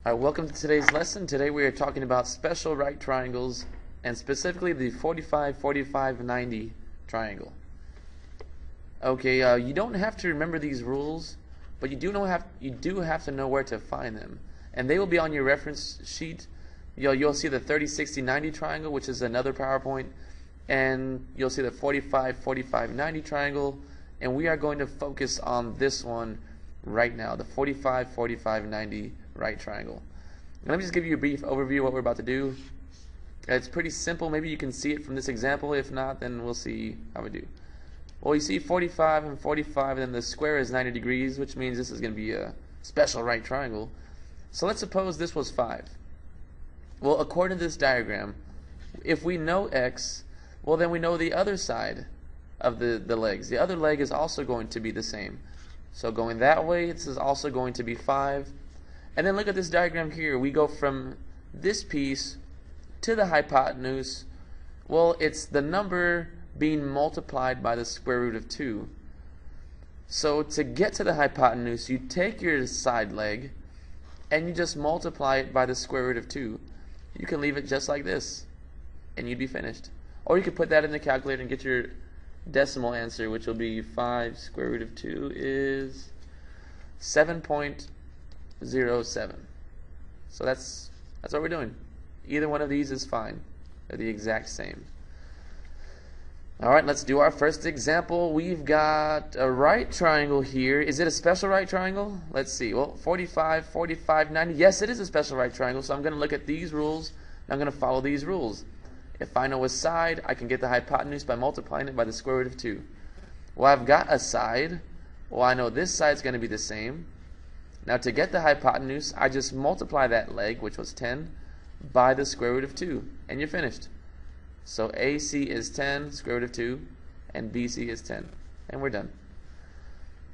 Welcome to today's lesson. Today we are talking about special right triangles and specifically the 45, 45, 90 triangle. Okay, you don't have to remember these rules, but you do have to know where to find them. And they will be on your reference sheet. You'll see the 30, 60, 90 triangle, which is another PowerPoint, and you'll see the 45, 45, 90 triangle, and we are going to focus on this one right now, the 45, 45, 90 right triangle. And let me just give you a brief overview of what we're about to do. It's pretty simple. Maybe you can see it from this example. If not, then we'll see how we do. Well, you see 45 and 45, and then the square is 90 degrees, which means this is going to be a special right triangle. So let's suppose this was 5. Well, according to this diagram, if we know x, well, then we know the other side of the legs. The other leg is also going to be the same. So going that way, this is also going to be 5. And then look at this diagram here. We go from this piece to the hypotenuse. Well, it's the number being multiplied by the square root of 2. So to get to the hypotenuse, you take your side leg and you just multiply it by the square root of 2. You can leave it just like this and you'd be finished. Or you could put that in the calculator and get your decimal answer, which will be 5 square root of 2 is 7.07. So that's what we're doing. Either one of these is fine. They're the exact same. Alright, let's do our first example. We've got a right triangle here. Is it a special right triangle? Let's see. Well, 45, 45, 90. Yes, it is a special right triangle. So I'm going to look at these rules. And I'm going to follow these rules. If I know a side, I can get the hypotenuse by multiplying it by the square root of 2. Well, I've got a side. Well, I know this side's going to be the same. Now to get the hypotenuse, I just multiply that leg, which was 10, by the square root of 2, and you're finished. So AC is 10, square root of 2, and BC is 10, and we're done.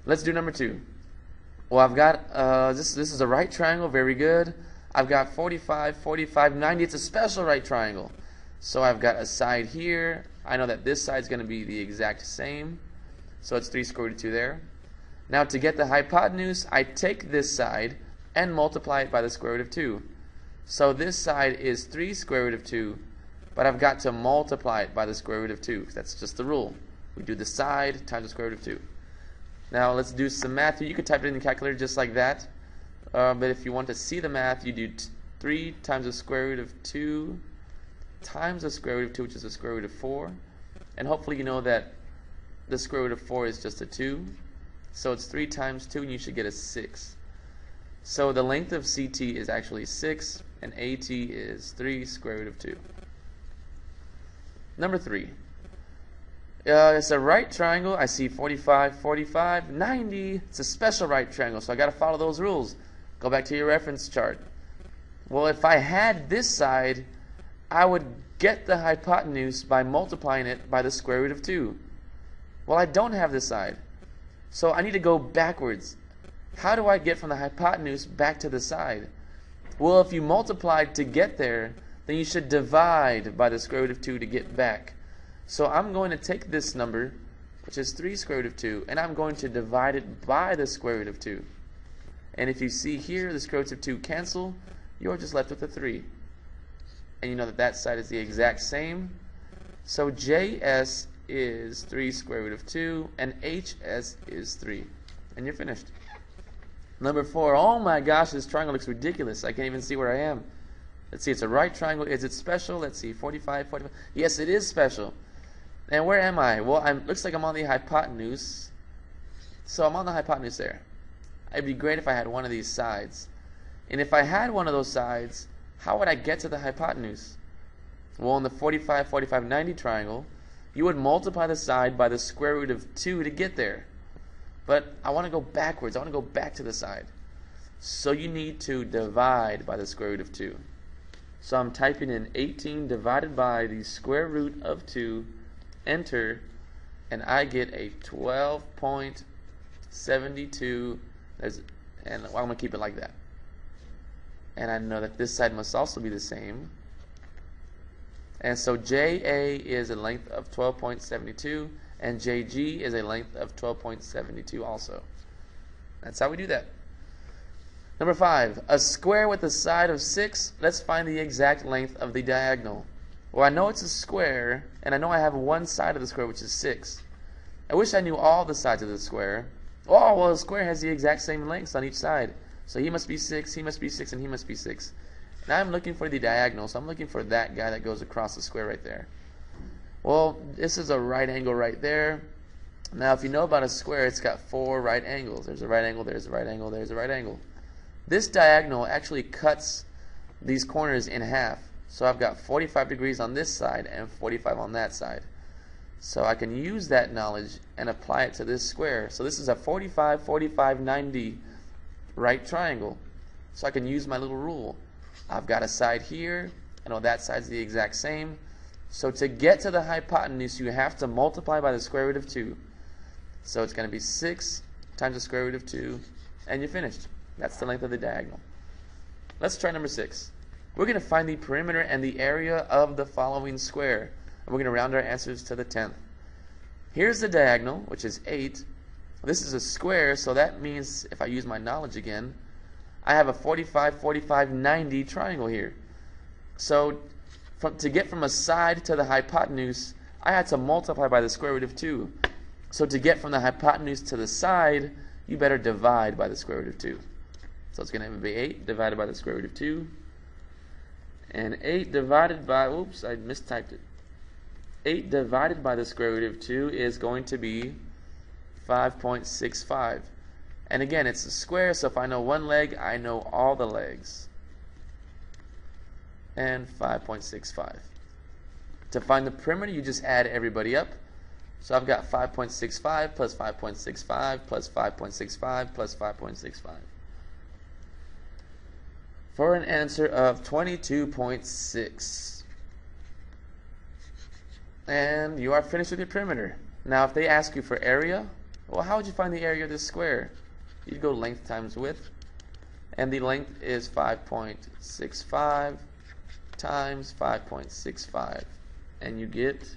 Let's do number 2. Well, I've got, this is a right triangle, very good. I've got 45, 45, 90, it's a special right triangle. So I've got a side here. I know that this side's going to be the exact same, so it's 3 square root of 2 there. Now to get the hypotenuse, I take this side and multiply it by the square root of 2. So this side is 3 square root of 2, but I've got to multiply it by the square root of 2. That's just the rule. We do the side times the square root of 2. Now let's do some math here. You could type it in the calculator just like that. But if you want to see the math, you do 3 times the square root of 2 times the square root of 2, which is the square root of 4. And hopefully you know that the square root of 4 is just a 2. So it's 3 times 2, and you should get a 6. So the length of CT is actually 6, and AT is 3 square root of 2. Number 3. It's a right triangle. I see 45, 45, 90. It's a special right triangle, so I got to follow those rules. Go back to your reference chart. Well, if I had this side, I would get the hypotenuse by multiplying it by the square root of 2. Well, I don't have this side. So I need to go backwards. How do I get from the hypotenuse back to the side? Well, if you multiplied to get there, then you should divide by the square root of 2 to get back. So I'm going to take this number, which is 3 square root of 2, and I'm going to divide it by the square root of 2. And if you see here, the square roots of 2 cancel, you're just left with a 3. And you know that that side is the exact same. So JS is 3 square root of 2, and HS is 3. And you're finished. Number 4. Oh my gosh, this triangle looks ridiculous. I can't even see where I am. Let's see, it's a right triangle. Is it special? Let's see, 45, 45. Yes, it is special. And where am I? Well, looks like I'm on the hypotenuse. So I'm on the hypotenuse there. It'd be great if I had one of these sides. And if I had one of those sides, how would I get to the hypotenuse? Well, in the 45, 45, 90 triangle, you would multiply the side by the square root of 2 to get there. But I want to go backwards. I want to go back to the side. So you need to divide by the square root of 2. So I'm typing in 18 divided by the square root of 2, enter, and I get a 12.72. And I'm going to keep it like that. And I know that this side must also be the same. And so JA is a length of 12.72, and JG is a length of 12.72 also. That's how we do that. Number 5, a square with a side of 6. Let's find the exact length of the diagonal. Well, I know it's a square, and I know I have one side of the square, which is 6. I wish I knew all the sides of the square. Oh, well, the square has the exact same lengths on each side. So he must be 6, he must be 6, and he must be 6. Now I'm looking for the diagonal, so I'm looking for that guy that goes across the square right there. Well, this is a right angle right there. Now, if you know about a square, it's got 4 right angles. There's a right angle, there's a right angle, there's a right angle. This diagonal actually cuts these corners in half. So I've got 45 degrees on this side and 45 on that side. So I can use that knowledge and apply it to this square. So this is a 45, 45, 90 right triangle. So I can use my little rule. I've got a side here. I know that side's the exact same. So to get to the hypotenuse, you have to multiply by the square root of 2. So it's going to be 6 times the square root of 2, and you're finished. That's the length of the diagonal. Let's try number 6. We're going to find the perimeter and the area of the following square. And we're going to round our answers to the 10th. Here's the diagonal, which is 8. This is a square, so that means, if I use my knowledge again, I have a 45, 45, 90 triangle here. So to get from a side to the hypotenuse, I had to multiply by the square root of 2. So to get from the hypotenuse to the side, you better divide by the square root of 2. So it's going to be 8 divided by the square root of 2. And 8 divided by, oops, I mistyped it. 8 divided by the square root of 2 is going to be 5.65. And again, it's a square, so if I know one leg, I know all the legs. And 5.65. To find the perimeter, you just add everybody up. So I've got 5.65 plus 5.65 plus 5.65 plus 5.65. For an answer of 22.6. And you are finished with your perimeter. Now if they ask you for area, well, how would you find the area of this square? You'd go length times width, and the length is 5.65 times 5.65, and you get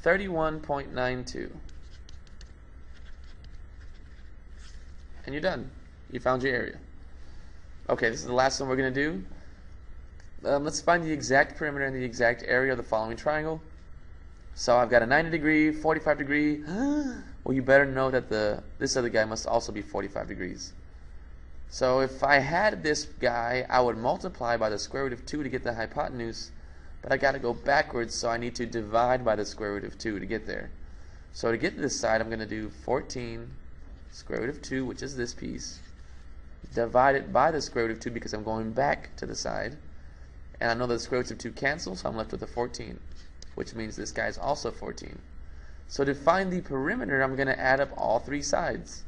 31.92. And you're done. You found your area. Okay, this is the last one we're going to do. Let's find the exact perimeter and the exact area of the following triangle. So I've got a 90 degree, 45 degree. Well, you better know that this other guy must also be 45 degrees. So if I had this guy, I would multiply by the square root of 2 to get the hypotenuse, but I got to go backwards, so I need to divide by the square root of 2 to get there. So to get to this side, I'm going to do 14 square root of 2, which is this piece, divided by the square root of 2 because I'm going back to the side. And I know that the square roots of 2 cancel, so I'm left with a 14, which means this guy is also 14. So to find the perimeter, I'm going to add up all 3 sides.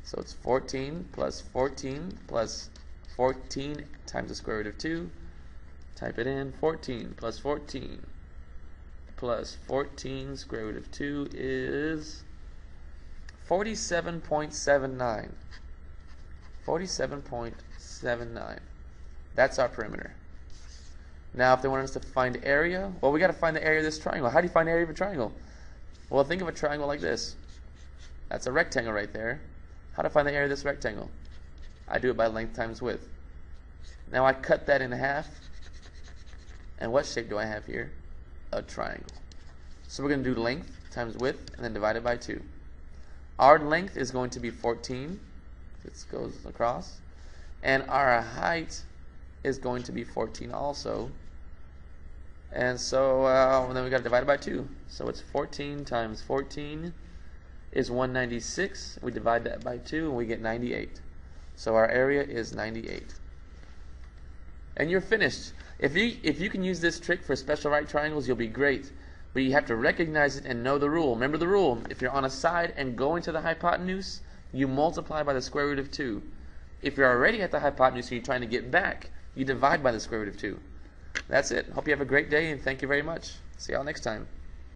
So it's 14 plus 14 plus 14 times the square root of 2. Type it in. 14 plus 14 plus 14 square root of 2 is 47.79. 47.79. That's our perimeter. Now, if they want us to find area, well, we got to find the area of this triangle. How do you find the area of a triangle? Well, think of a triangle like this. That's a rectangle right there. How to find the area of this rectangle? I do it by length times width. Now I cut that in half. And what shape do I have here? A triangle. So we're going to do length times width and then divide it by 2. Our length is going to be 14. This goes across. And our height is going to be 14 also. And so then we got to divide it by 2. So it's 14 times 14 is 196. We divide that by 2 and we get 98. So our area is 98. And you're finished. If you can use this trick for special right triangles, you'll be great. But you have to recognize it and know the rule. Remember the rule. If you're on a side and going to the hypotenuse, you multiply by the square root of 2. If you're already at the hypotenuse and you're trying to get back, you divide by the square root of 2. That's it. Hope you have a great day, and thank you very much. See y'all next time.